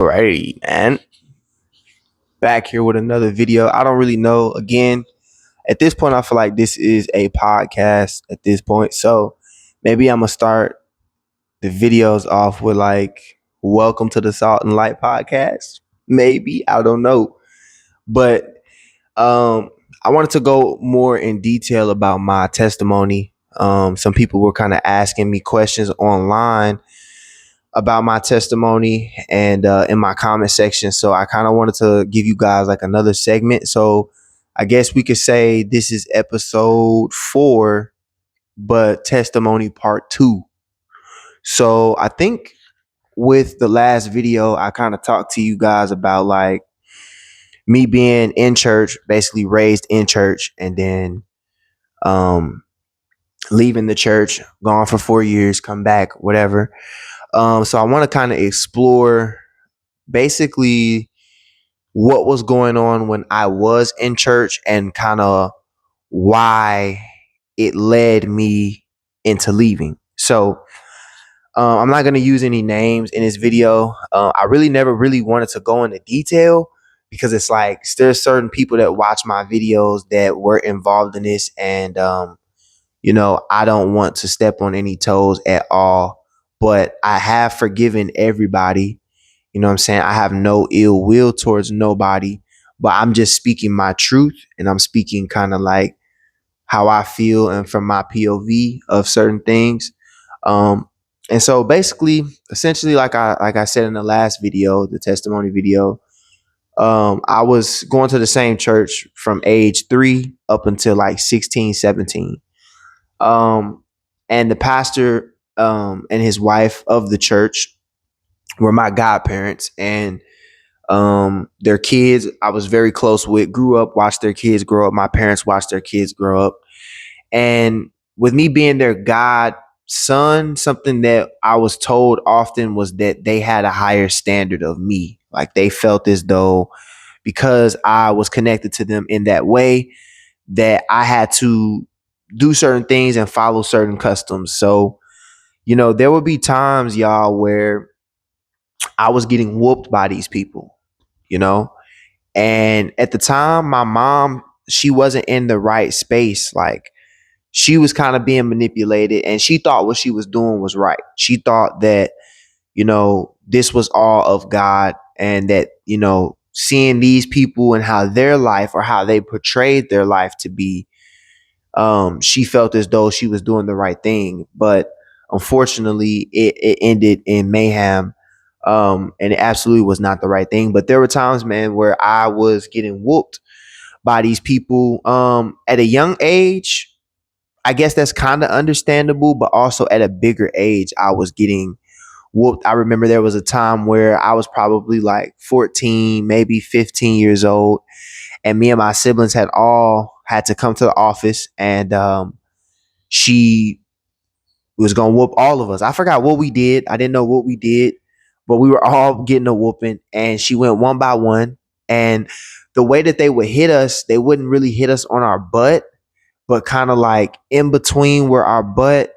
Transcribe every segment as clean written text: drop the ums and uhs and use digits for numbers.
Alrighty, man. Back here with another video. I don't really know. Again, at this point, I feel like this is a podcast at this point. So maybe I'm gonna start the videos off with like welcome to the Salt and Light podcast. Maybe. I don't know. But I wanted to go more in detail about my testimony. Some people were kind of asking me questions online about my testimony and in my comment section. So I kind of wanted to give you guys like another segment. So I guess we could say this is episode 4, but testimony part 2. So I think with the last video, I kind of talked to you guys about like me being in church, basically raised in church, and then um, leaving the church, gone for 4 years, come back, whatever. So I want to kind of explore basically what was going on when I was in church and kind of why it led me into leaving. So I'm not going to use any names in this video. I really never really wanted to go into detail because it's like there's certain people that watch my videos that were involved in this, and I don't want to step on any toes at all. But I have forgiven everybody. You know what I'm saying? I have no ill will towards nobody, but I'm just speaking my truth, and I'm speaking kind of like how I feel and from my POV of certain things. Um, and so basically, essentially, like I said in the last video, the testimony video, I was going to the same church from age 3 up until like 16, 17. Um, and the pastor and his wife of the church were my godparents, and their kids I was very close with, grew up, watched their kids grow up. My parents watched their kids grow up. And with me being their godson, something that I was told often was that they had a higher standard of me. Like they felt as though because I was connected to them in that way, that I had to do certain things and follow certain customs. So, there would be times, y'all, where I was getting whooped by these people, you know? And at the time, my mom, she wasn't in the right space. Like she was kind of being manipulated, and she thought what she was doing was right. She thought that, this was all of God, and that, seeing these people and how their life or how they portrayed their life to be, she felt as though she was doing the right thing. But unfortunately, it ended in mayhem. And it absolutely was not the right thing. But there were times, man, where I was getting whooped by these people at a young age. I guess that's kind of understandable, but also at a bigger age, I was getting whooped. I remember there was a time where I was probably like 14, maybe 15 years old, and me and my siblings had all had to come to the office, and she was gonna whoop all of us. I forgot what we did. I didn't know what we did, but we were all getting a whooping, and she went one by one. And the way that they would hit us, they wouldn't really hit us on our butt, but kind of like in between where our butt.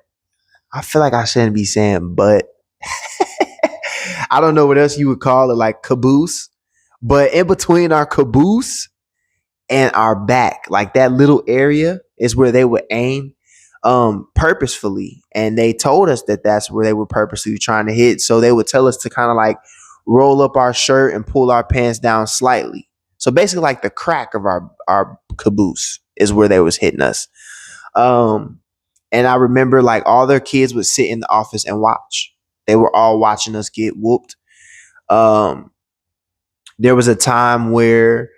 I feel like I shouldn't be saying butt. I don't know what else you would call it, like caboose, but in between our caboose and our back, like that little area is where they would aim purposefully. And they told us that that's where they were purposely trying to hit. So they would tell us to kind of like roll up our shirt and pull our pants down slightly. So basically like the crack of our caboose is where they was hitting us. And I remember like all their kids would sit in the office and watch. They were all watching us get whooped. Um, there was a time where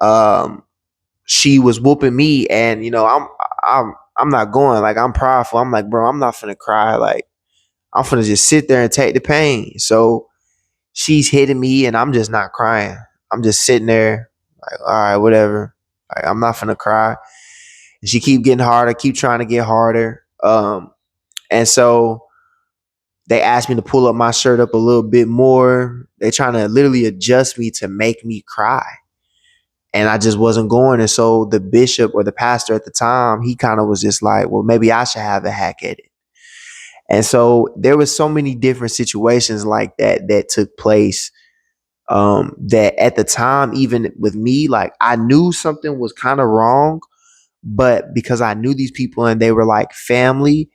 um, she was whooping me, and I'm not going. Like I'm prideful. I'm like, bro, I'm not finna cry. Like I'm finna just sit there and take the pain. So she's hitting me, and I'm just not crying. I'm just sitting there, like, all right, whatever. Like I'm not finna cry. And she keep getting harder, keep trying to get harder. And so they asked me to pull up my shirt up a little bit more. They trying to literally adjust me to make me cry. And I just wasn't going. And so the bishop or the pastor at the time, he kind of was just like, well, maybe I should have a hack at it. And so there was so many different situations like that that took place that at the time, even with me, like I knew something was kind of wrong, but because I knew these people and they were like family,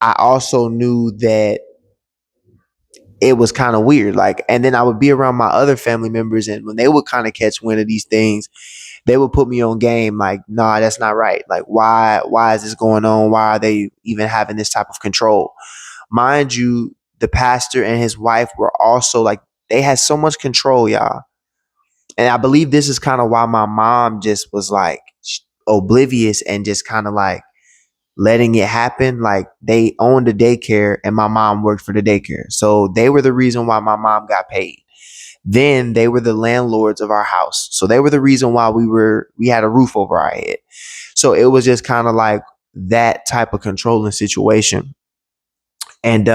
I also knew that it was kind of weird. Like, and then I would be around my other family members, and when they would kind of catch wind of these things, they would put me on game. Like, nah, that's not right. Like, why is this going on? Why are they even having this type of control? Mind you, the pastor and his wife were also like, they had so much control, y'all. And I believe this is kind of why my mom just was like oblivious and just kind of like letting it happen. Like they owned the daycare and my mom worked for the daycare. So they were the reason why my mom got paid. Then they were the landlords of our house. So they were the reason why we had a roof over our head. So it was just kind of like that type of controlling situation. And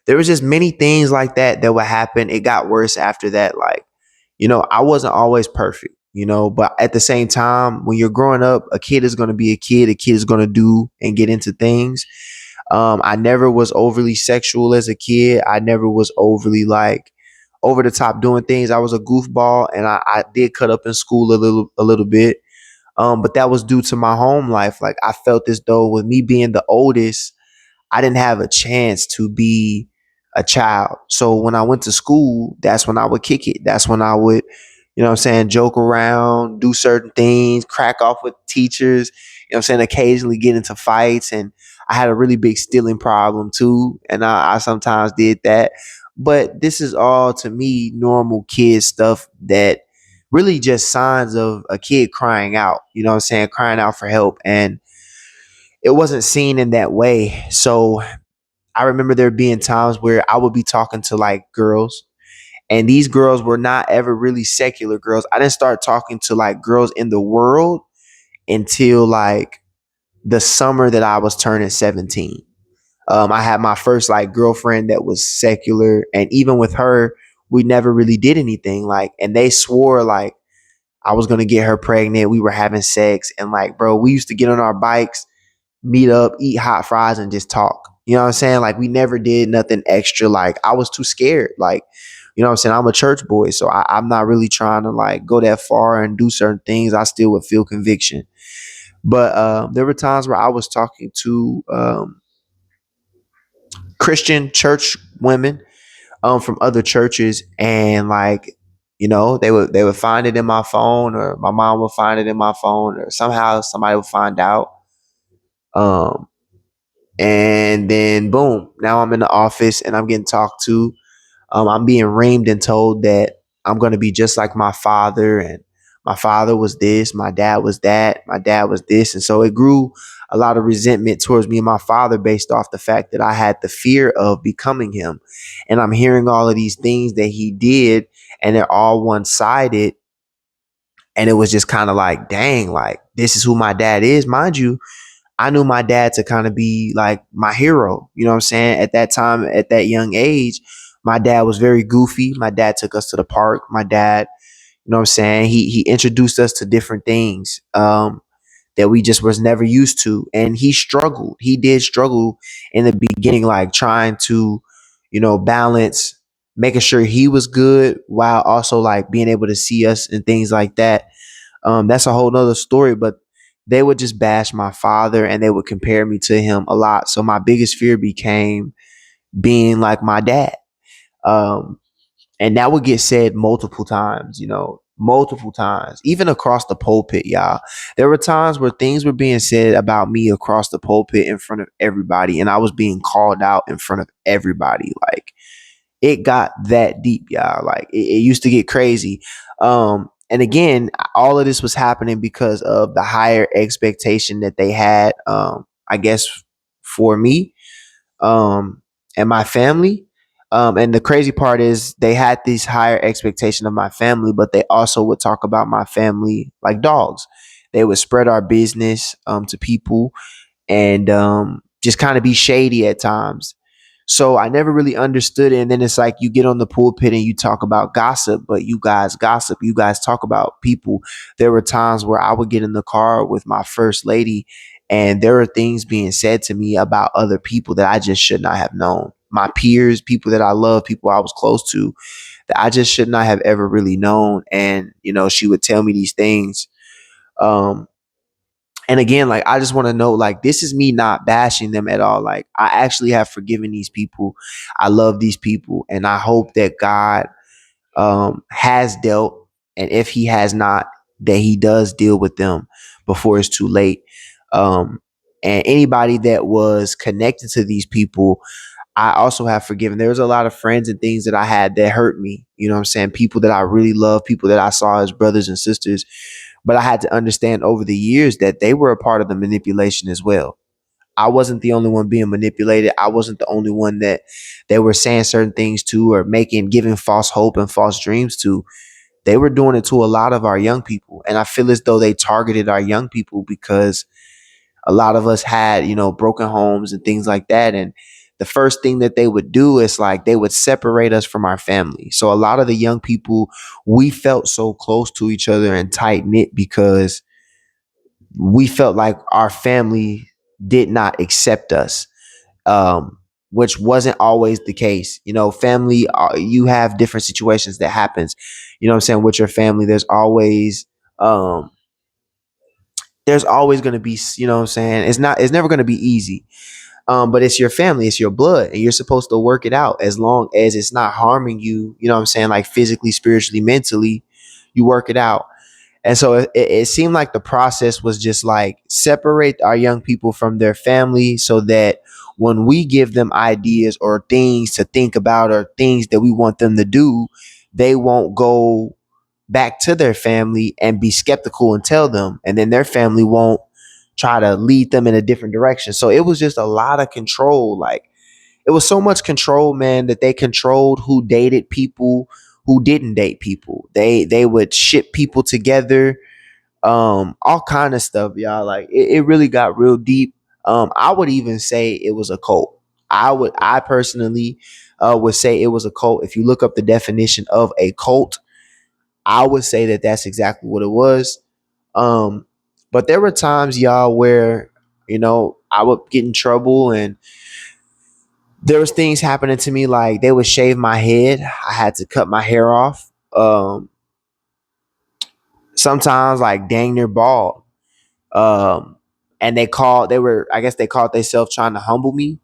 there was just many things like that that would happen. It got worse after that. Like, I wasn't always perfect, but at the same time, when you're growing up, a kid is going to be a kid. A kid is going to do and get into things. I never was overly sexual as a kid. I never was overly like over the top doing things. I was a goofball, and I did cut up in school a little bit. But that was due to my home life. Like I felt as though with me being the oldest, I didn't have a chance to be a child. So when I went to school, that's when I would kick it. That's when I would, what I'm saying, joke around, do certain things, crack off with teachers, what I'm saying, occasionally get into fights. And I had a really big stealing problem too. And I sometimes did that. But this is all to me normal kid stuff that really just signs of a kid crying out, what I'm saying, crying out for help. And it wasn't seen in that way. So I remember there being times where I would be talking to like girls, and these girls were not ever really secular girls. I didn't start talking to like girls in the world until like the summer that I was turning 17. I had my first like girlfriend that was secular, and even with her, we never really did anything. Like, and they swore like I was gonna get her pregnant. We were having sex, and like, bro, we used to get on our bikes, meet up, eat hot fries, and just talk. You know what I'm saying? Like we never did nothing extra. Like I was too scared. Like, what I'm saying? I'm a church boy, so I'm not really trying to like go that far and do certain things. I still would feel conviction. But there were times where I was talking to Christian church women from other churches, and like, they would find it in my phone, or my mom would find it in my phone, or somehow somebody would find out. Um, And then boom, now I'm in the office and I'm getting talked to. I'm being reamed and told that I'm going to be just like my father. And my father was this, my dad was that, my dad was this. And so it grew a lot of resentment towards me and my father based off the fact that I had the fear of becoming him. And I'm hearing all of these things that he did, and they're all one sided. And it was just kind of like, dang, like this is who my dad is. Mind you, I knew my dad to kind of be like my hero. You know what I'm saying? At that time, at that young age, my dad was very goofy. My dad took us to the park. My dad, what I'm saying? He introduced us to different things that we just was never used to. And he struggled. He did struggle in the beginning, like trying to, balance, making sure he was good while also like being able to see us and things like that. That's a whole nother story, but they would just bash my father and they would compare me to him a lot. So my biggest fear became being like my dad. Um, and that would get said multiple times, multiple times, even across the pulpit, y'all. There were times where things were being said about me across the pulpit in front of everybody, and I was being called out in front of everybody. Like, it got that deep, y'all. Like it used to get crazy. And again, all of this was happening because of the higher expectation that they had, I guess, for me, and my family. And the crazy part is they had this higher expectation of my family, but they also would talk about my family like dogs. They would spread our business to people, and just kind of be shady at times. So I never really understood it. And then it's like you get on the pulpit and you talk about gossip, but you guys gossip. You guys talk about people. There were times where I would get in the car with my first lady, and there are things being said to me about other people that I just should not have known. my peers, people that I love, people I was close to, that I just should not have ever really known. And, she would tell me these things. Um, and again, like, I just want to know, like, this is me not bashing them at all. Like, I actually have forgiven these people. I love these people. And I hope that God has dealt. And if he has not, that he does deal with them before it's too late. Um, and anybody that was connected to these people, I also have forgiven. There was a lot of friends and things that I had that hurt me. You know what I'm saying? People that I really love, people that I saw as brothers and sisters. But I had to understand over the years that they were a part of the manipulation as well. I wasn't the only one being manipulated. I wasn't the only one that they were saying certain things to or giving false hope and false dreams to. They were doing it to a lot of our young people. And I feel as though they targeted our young people because a lot of us had, broken homes and things like that. And the first thing that they would do is like they would separate us from our family. So a lot of the young people, we felt so close to each other and tight knit because we felt like our family did not accept us, which wasn't always the case. Family, you have different situations that happens. You know what I'm saying? With your family, um, there's always going to be, what I'm saying? It's never going to be easy. But it's your family, it's your blood, and you're supposed to work it out as long as it's not harming you. You know what I'm saying? Like physically, spiritually, mentally, you work it out. And so it seemed like the process was just like separate our young people from their family so that when we give them ideas or things to think about or things that we want them to do, they won't go back to their family and be skeptical and tell them. And then their family won't try to lead them in a different direction. So it was just a lot of control. Like it was so much control, man, that they controlled who dated people, who didn't date people. They would ship people together, all kind of stuff, y'all. Like it really got real deep. I would even say it was a cult. I personally would say it was a cult. If you look up the definition of a cult, I would say that that's exactly what it was. Um, but there were times, y'all, where I would get in trouble and there was things happening to me, like they would shave my head. I had to cut my hair off. Sometimes like dang near bald. Um, and I guess they called themselves trying to humble me.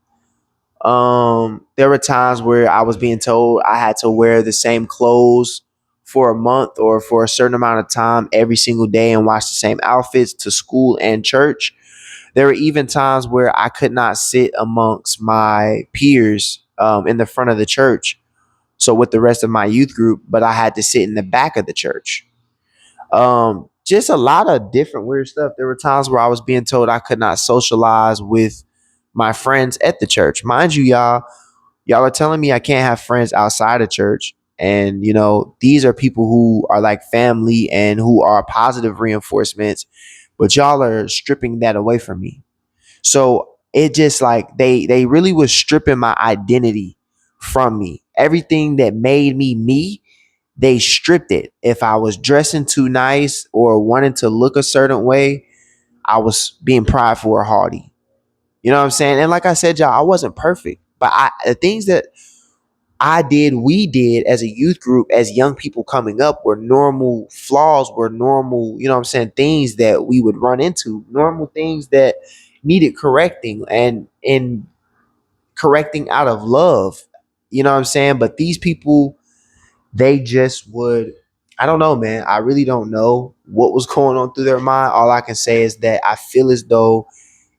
There were times where I was being told I had to wear the same clothes for a month or for a certain amount of time every single day and watch the same outfits to school and church. There were even times where I could not sit amongst my peers in the front of the church. So with the rest of my youth group, but I had to sit in the back of the church. Just a lot of different weird stuff. There were times where I was being told I could not socialize with my friends at the church. Mind you, y'all are telling me I can't have friends outside of church. And, these are people who are like family and who are positive reinforcements, but y'all are stripping that away from me. So it just like they really was stripping my identity from me. Everything that made me, they stripped it. If I was dressing too nice or wanting to look a certain way, I was being prideful or haughty. You know what I'm saying? And like I said, y'all, I wasn't perfect, but the things that we did as a youth group, as young people coming up, were normal flaws, were normal, you know what I'm saying, things that we would run into, normal things that needed correcting and in correcting out of love. You know what I'm saying? But these people, they just would, I don't know, man. I really don't know what was going on through their mind. All I can say is that I feel as though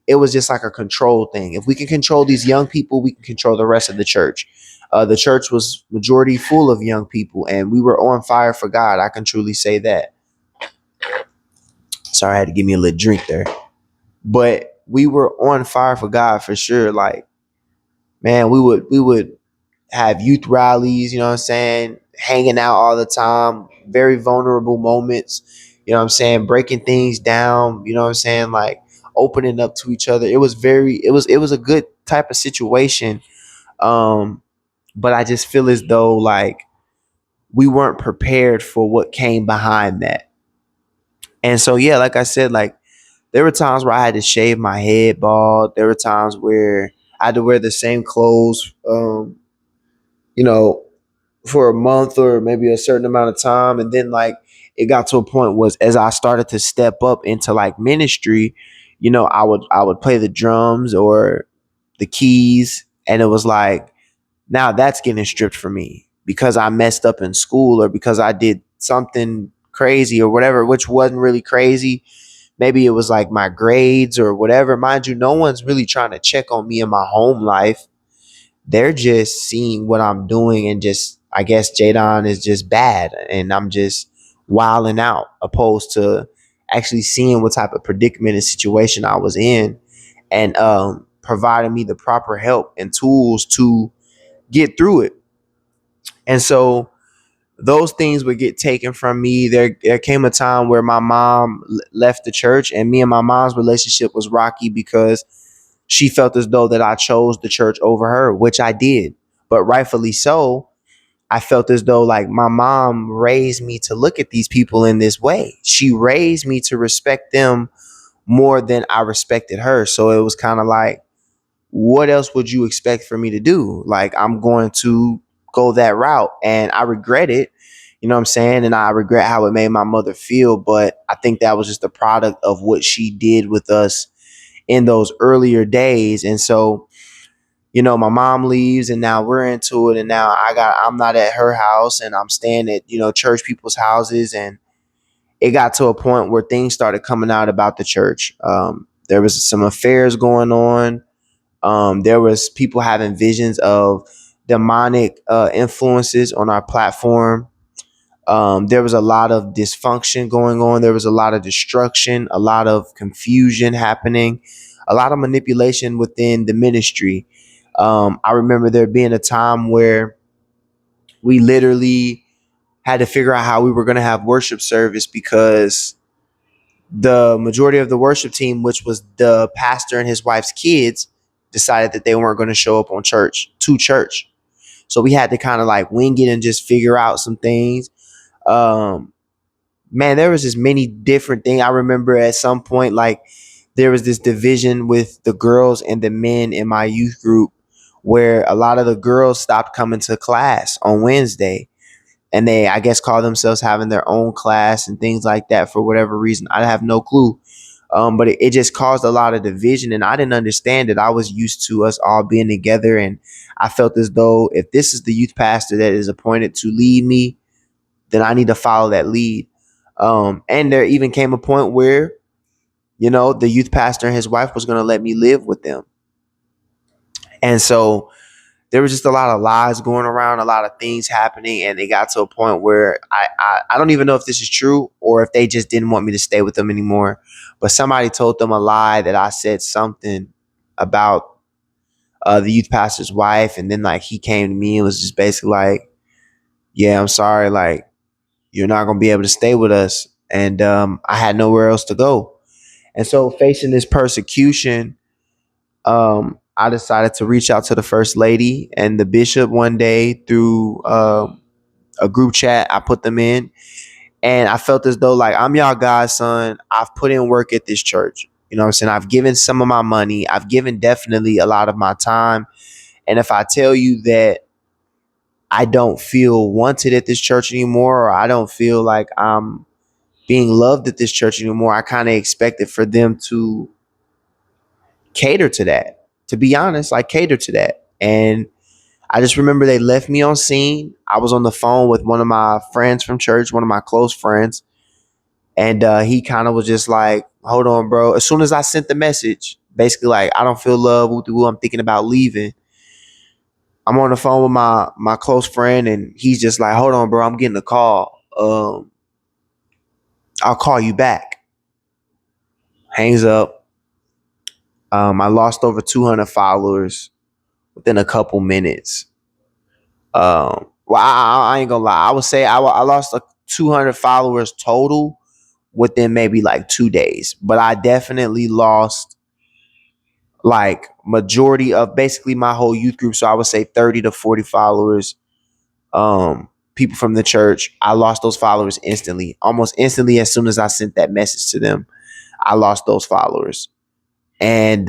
it was just like a control thing. If we can control these young people, we can control the rest of the church. The church was majority full of young people, and we were on fire for God. I can truly say that. Sorry, I had to give me a little drink there, but we were on fire for God for sure. Like, man, we would have youth rallies. You know what I'm saying? Hanging out all the time. Very vulnerable moments. You know what I'm saying? Breaking things down. You know what I'm saying? Like opening up to each other. It was a good type of situation. Um, but I just feel as though like we weren't prepared for what came behind that. And so yeah, like I said, like there were times where I had to shave my head bald. There were times where I had to wear the same clothes, you know, for a month or maybe a certain amount of time. And then like it got to a point was as I started to step up into like ministry, I would play the drums or the keys, and it was like now that's getting stripped from me because I messed up in school or because I did something crazy or whatever, which wasn't really crazy. Maybe it was like my grades or whatever. Mind you, no one's really trying to check on me in my home life. They're just seeing what I'm doing and just, I guess Jadon is just bad and I'm just wilding out, opposed to actually seeing what type of predicament and situation I was in, and providing me the proper help and tools to get through it. And so those things would get taken from me. There came a time where my mom left the church, and me and my mom's relationship was rocky because she felt as though that I chose the church over her, which I did, but rightfully so. I felt as though like my mom raised me to look at these people in this way. She raised me to respect them more than I respected her. So it was kind of like, what else would you expect for me to do? Like, I'm going to go that route, and I regret it. You know what I'm saying? And I regret how it made my mother feel. But I think that was just a product of what she did with us in those earlier days. And so, my mom leaves and now we're into it. And now I'm not at her house and I'm staying at, church people's houses. And it got to a point where things started coming out about the church. There was some affairs going on. There was people having visions of demonic influences on our platform. There was a lot of dysfunction going on. There was a lot of destruction, a lot of confusion happening, a lot of manipulation within the ministry. I remember there being a time where we literally had to figure out how we were going to have worship service because the majority of the worship team, which was the pastor and his wife's kids, decided that they weren't going to show up to church. So we had to kind of like wing it and just figure out some things. Um, Man, there was just many different things. I remember at some point, like there was this division with the girls and the men in my youth group where a lot of the girls stopped coming to class on Wednesday, and they, I guess, call themselves having their own class and things like that for whatever reason. I have no clue. But it just caused a lot of division, and I didn't understand it. I was used to us all being together, and I felt as though if this is the youth pastor that is appointed to lead me, then I need to follow that lead. And there even came a point where, the youth pastor and his wife was going to let me live with them. And so there was just a lot of lies going around, a lot of things happening, and it got to a point where I don't even know if this is true or if they just didn't want me to stay with them anymore. But somebody told them a lie that I said something about the youth pastor's wife, and then like he came to me and was just basically like, "Yeah, I'm sorry, like you're not gonna be able to stay with us," and I had nowhere else to go. And so facing this persecution, I decided to reach out to the first lady and the bishop one day through a group chat. I put them in, and I felt as though like I'm y'all godson. I've put in work at this church. You know what I'm saying? I've given some of my money. I've given definitely a lot of my time. And if I tell you that I don't feel wanted at this church anymore, or I don't feel like I'm being loved at this church anymore, I kind of expected for them to cater to that. To be honest, like cater to that. And I just remember they left me on scene. I was on the phone with one of my friends from church, one of my close friends. And he kind of was just like, hold on, bro. As soon as I sent the message, basically like, I don't feel love. I'm thinking about leaving. I'm on the phone with my close friend, and he's just like, hold on, bro. I'm getting a call. I'll call you back. Hangs up. I lost over 200 followers within a couple minutes. Well, I ain't gonna lie. I would say I lost 200 followers total within maybe like 2 days, but I definitely lost like majority of basically my whole youth group. So I would say 30 to 40 followers. People from the church. I lost those followers instantly, almost instantly. As soon as I sent that message to them, I lost those followers. And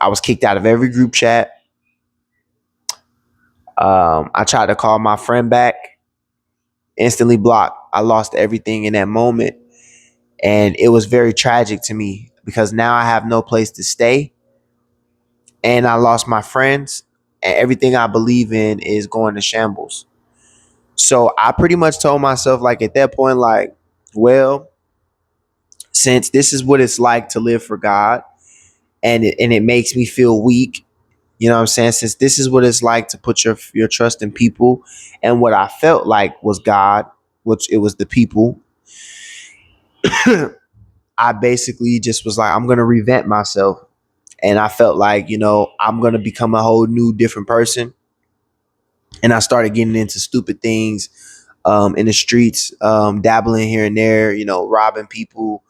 I was kicked out of every group chat. I tried to call my friend back, instantly blocked. I lost everything in that moment. And it was very tragic to me because now I have no place to stay and I lost my friends and everything I believe in is going to shambles. So I pretty much told myself, like, at that point, like, well, since this is what it's like to live for God and it makes me feel weak, you know what I'm saying? Since this is what it's like to put your trust in people and what I felt like was God, which it was the people, I basically just was like, I'm going to revamp myself. And I felt like, I'm going to become a whole new different person. And I started getting into stupid things in the streets, dabbling here and there, robbing people,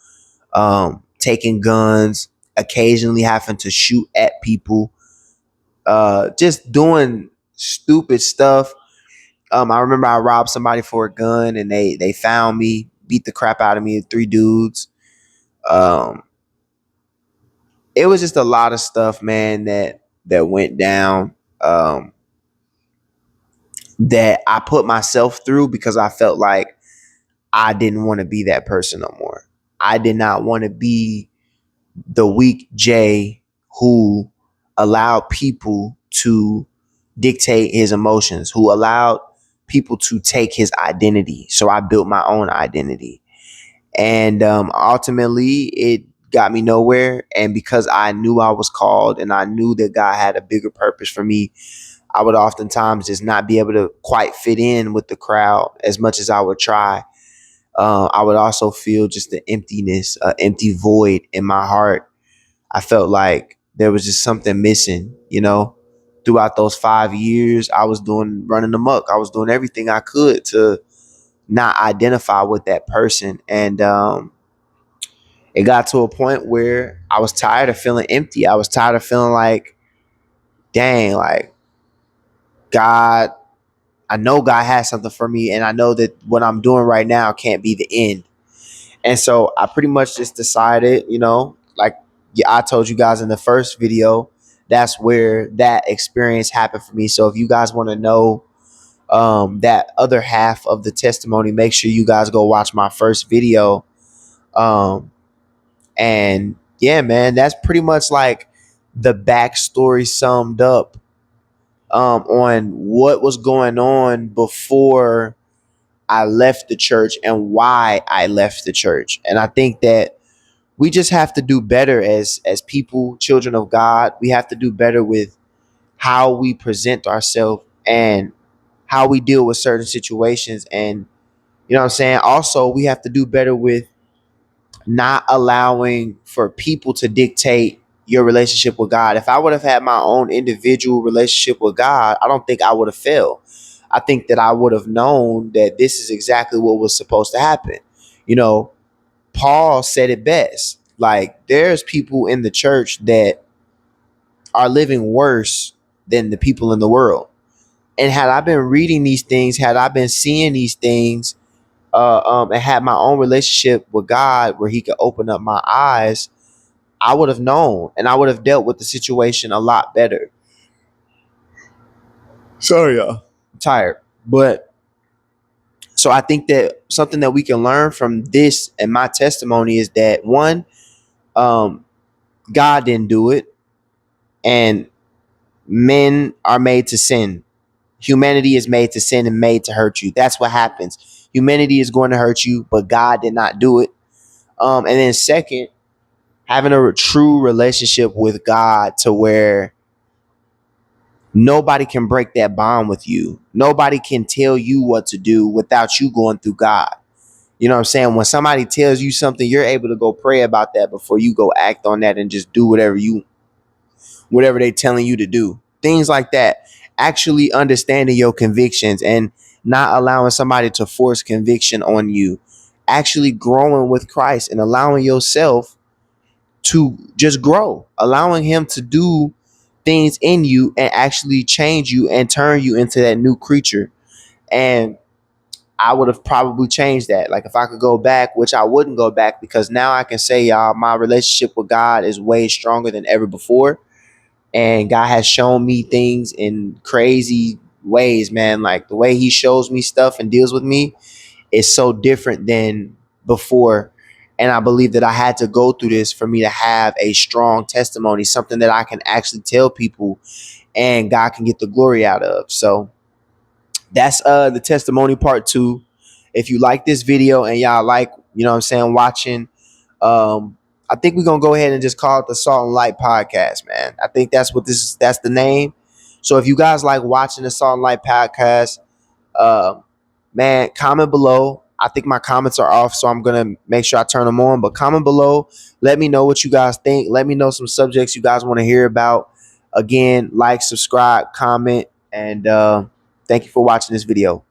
taking guns, occasionally having to shoot at people, just doing stupid stuff. I remember I robbed somebody for a gun and they found me, beat the crap out of me, 3 dudes. Um, it was just a lot of stuff, man, that went down. That I put myself through because I felt like I didn't want to be that person no more. I did not want to be the weak Jay who allowed people to dictate his emotions, who allowed people to take his identity. So I built my own identity. And ultimately, it got me nowhere. And because I knew I was called and I knew that God had a bigger purpose for me, I would oftentimes just not be able to quite fit in with the crowd as much as I would try. I would also feel just the emptiness, empty void in my heart. I felt like there was just something missing, Throughout those 5 years, I was running amok. I was doing everything I could to not identify with that person. And it got to a point where I was tired of feeling empty. I was tired of feeling like, dang, like, God, I know God has something for me, and I know that what I'm doing right now can't be the end. And so I pretty much just decided, like, yeah, I told you guys in the first video, that's where that experience happened for me. So if you guys want to know that other half of the testimony, make sure you guys go watch my first video. And yeah, man, that's pretty much like the backstory summed up on what was going on before I left the church and why I left the church. And I think that we just have to do better as people, children of God. We have to do better with how we present ourselves and how we deal with certain situations. And you know what I'm saying? Also, we have to do better with not allowing for people to dictate your relationship with God. If I would have had my own individual relationship with God, I don't think I would have failed. I think that I would have known that this is exactly what was supposed to happen. You know, Paul said it best. Like, there's people in the church that are living worse than the people in the world. And had I been reading these things, had I been seeing these things, and had my own relationship with God where He could open up my eyes, I would have known and I would have dealt with the situation a lot better. Sorry, y'all. I'm tired. But so I think that something that we can learn from this and my testimony is that one, um, God didn't do it, and men are made to sin. Humanity is made to sin and made to hurt you. That's what happens. Humanity is going to hurt you, but God did not do it. And then second, having a true relationship with God to where nobody can break that bond with you. Nobody can tell you what to do without you going through God. You know what I'm saying? When somebody tells you something, you're able to go pray about that before you go act on that and just do whatever they're telling you to do. Things like that. Actually understanding your convictions and not allowing somebody to force conviction on you. Actually growing with Christ and allowing yourself to just grow, allowing Him to do things in you and actually change you and turn you into that new creature. And I would have probably changed that. Like, if I could go back, which I wouldn't go back, because now I can say, y'all, my relationship with God is way stronger than ever before. and God has shown me things in crazy ways, man. Like the way he shows me stuff and deals with me is so different than before. And I believe that I had to go through this for me to have a strong testimony, something that I can actually tell people and God can get the glory out of. So that's the testimony part 2. If you like this video and y'all like, you know what I'm saying, watching, I think we're gonna go ahead and just call it the Salt and Light Podcast, man. I think that's what this is, that's the name. So if you guys like watching the Salt and Light Podcast, uh, man, comment below. I think my comments are off, so I'm gonna make sure I turn them on. But comment below, let me know what you guys think. Let me know some subjects you guys want to hear about. Again, like, subscribe, comment, and thank you for watching this video.